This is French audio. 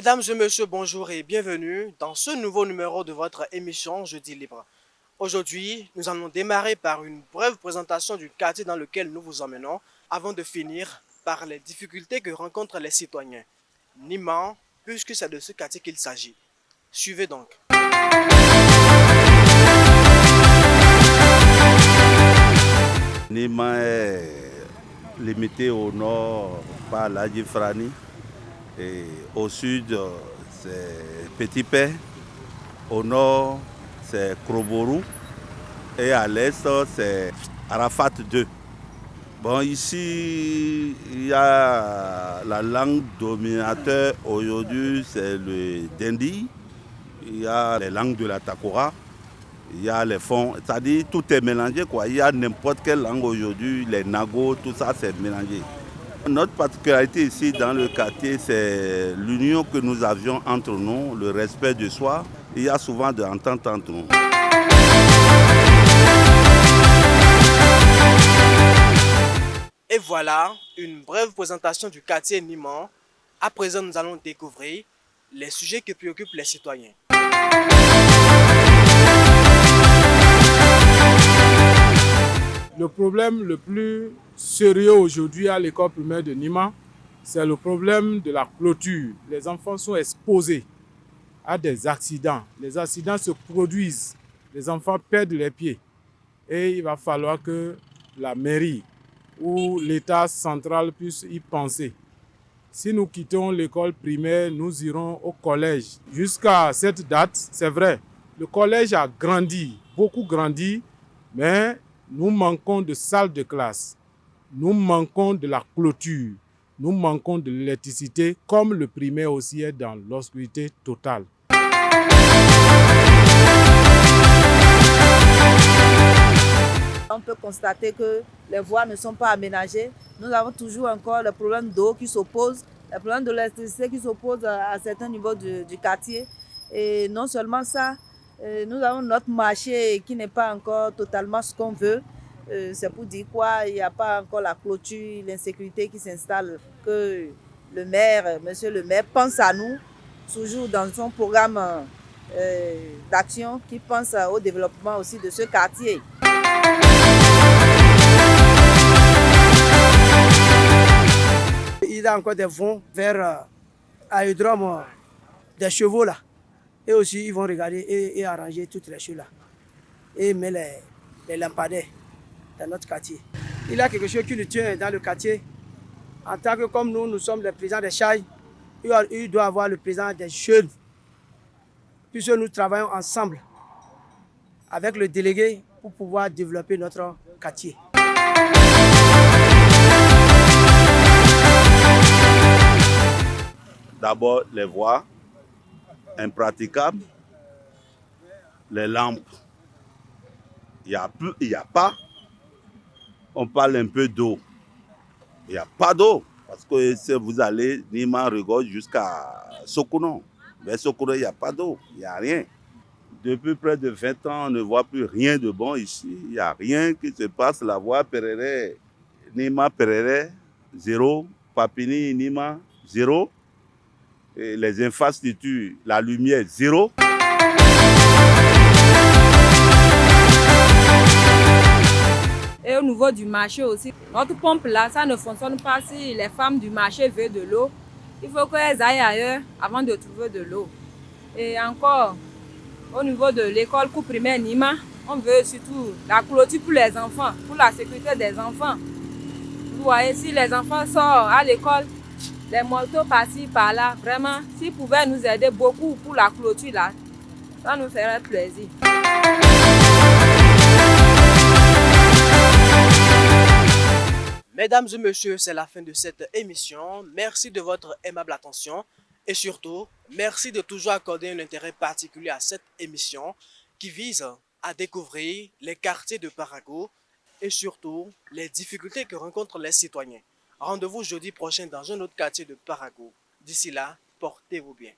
Mesdames et messieurs, bonjour et bienvenue dans ce nouveau numéro de votre émission Jeudi Libre. Aujourd'hui, nous allons démarrer par une brève présentation du quartier dans lequel nous vous emmenons avant de finir par les difficultés que rencontrent les citoyens. Niman, puisque c'est de ce quartier qu'il s'agit. Suivez donc. Nima est limité au nord par l'Adjifrani et au sud c'est Petit Pé, au nord c'est Krobourou et à l'est c'est Arafat 2. Bon, ici il y a la langue dominateur aujourd'hui c'est le Dendi, il y a les langues de la Takora. Il y a les fonds, c'est-à-dire tout est mélangé quoi. Il y a n'importe quelle langue aujourd'hui, les nagos, tout ça c'est mélangé. Notre particularité ici dans le quartier, c'est l'union que nous avions entre nous, le respect de soi. Il y a souvent de l'entente entre nous. Et voilà une brève présentation du quartier Niman. À présent, nous allons découvrir les sujets qui préoccupent les citoyens. Le problème le plus sérieux aujourd'hui à l'école primaire de Niman, c'est le problème de la clôture. Les enfants sont exposés à des accidents. Les accidents se produisent, les enfants perdent les pieds. Et il va falloir que la mairie ou l'État central puisse y penser. Si nous quittons l'école primaire, nous irons au collège. Jusqu'à cette date, c'est vrai, le collège a grandi, beaucoup grandi, mais nous manquons de salles de classe, nous manquons de la clôture, nous manquons de l'électricité, comme le primaire aussi est dans l'obscurité totale. On peut constater que les voies ne sont pas aménagées. Nous avons toujours encore le problème d'eau qui s'oppose, le problème de l'électricité qui s'oppose à certains niveaux du quartier. Et non seulement ça, nous avons notre marché qui n'est pas encore totalement ce qu'on veut. C'est pour dire quoi, il n'y a pas encore la clôture, l'insécurité qui s'installe, que le maire, monsieur le maire, pense à nous, toujours dans son programme d'action, qui pense au développement aussi de ce quartier. Il y a encore des vents vers l'aérodrome des chevaux là. Et aussi, ils vont regarder et arranger toutes les choses là. Et mettre les lampadaires dans notre quartier. Il y a quelque chose qui nous tient dans le quartier. En tant que comme nous sommes les présidents des chailles, il doit avoir le président des jeunes. Puisque nous travaillons ensemble avec le délégué pour pouvoir développer notre quartier. D'abord les voies impraticables, les lampes. Il n'y a pas. On parle un peu d'eau. Il n'y a pas d'eau. Parce que si vous allez Niman Regorge jusqu'à Sokounon, vers Sokounon, il n'y a pas d'eau. Il n'y a rien. Depuis près de 20 ans, on ne voit plus rien de bon ici. Il n'y a rien qui se passe. La voie Perere, Niman Perere, zéro. Papini, Niman, zéro. Et les infrastructures, la lumière, zéro. Et au niveau du marché aussi, notre pompe là, ça ne fonctionne pas si les femmes du marché veulent de l'eau. Il faut qu'elles aillent ailleurs avant de trouver de l'eau. Et encore, au niveau de l'école cours primaire Niman, on veut surtout la clôture pour les enfants, pour la sécurité des enfants. Vous voyez, si les enfants sortent à l'école, les motos par-ci, par-là, vraiment, s'ils pouvaient nous aider beaucoup pour la clôture là, ça nous ferait plaisir. Mesdames et messieurs, c'est la fin de cette émission. Merci de votre aimable attention et surtout, merci de toujours accorder un intérêt particulier à cette émission qui vise à découvrir les quartiers de Parago et surtout les difficultés que rencontrent les citoyens. Rendez-vous jeudi prochain dans un autre quartier de Parago. D'ici là, portez-vous bien.